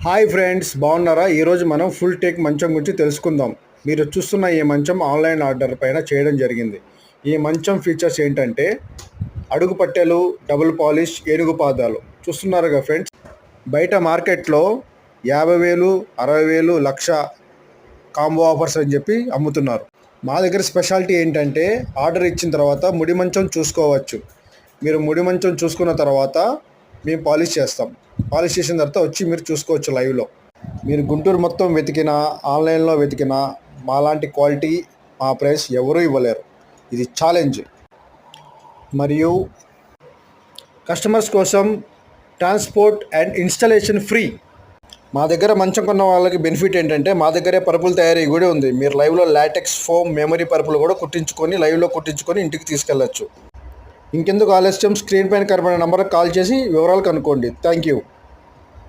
Hi friends, బాగున్నారా? ఈరోజు మనం ఫుల్ టేక్ మంచం గురించి తెలుసుకుందాం. మీరు చూస్తున్న ఈ మంచం ఆన్లైన్ ఆర్డర్ పైన చేయడం జరిగింది. ఈ మంచం ఫీచర్స్ ఏంటంటే అడుగు పట్టెలు, డబుల్ పాలిష్, ఏనుగు పాదాలు. చూస్తున్నారుగా ఫ్రెండ్స్, బయట మార్కెట్లో 50,000, 60,000, లక్ష కాంబో ఆఫర్స్ అని చెప్పి అమ్ముతున్నారు. మా దగ్గర స్పెషాలిటీ ఏంటంటే ఆర్డర్ ఇచ్చిన తర్వాత ముడి మంచం చూసుకోవచ్చు. మీరు ముడి మంచం చూసుకున్న తర్వాత మేము పాలిష్ చేస్తాం. పాలిష్ చేసిన తర్వాత వచ్చి మీరు చూసుకోవచ్చు లైవ్లో. మీరు గుంటూరు మొత్తం వెతికినా, ఆన్లైన్లో వెతికినా మాలాంటి క్వాలిటీ, మా ప్రైస్ ఎవరూ ఇవ్వలేరు. ఇది ఛాలెంజ్. మరియు కస్టమర్స్ కోసం ట్రాన్స్పోర్ట్ అండ్ ఇన్స్టాలేషన్ ఫ్రీ. మా దగ్గర మంచం కొన్న వాళ్ళకి బెనిఫిట్ ఏంటంటే మా దగ్గరే పరుపుల తయారీ కూడా ఉంది. మీరు లైవ్లో లాటెక్స్, ఫోమ్, మెమరీ పరుపులు కూడా లైవ్లో కుట్టించుకొని ఇంటికి తీసుకెళ్ళచ్చు. ఇంకెందుకు ఆలస్యం, స్క్రీన్ పైన కనబడిన నంబర్కి కాల్ చేసి వివరాలు కనుక్కోండి. Thank you.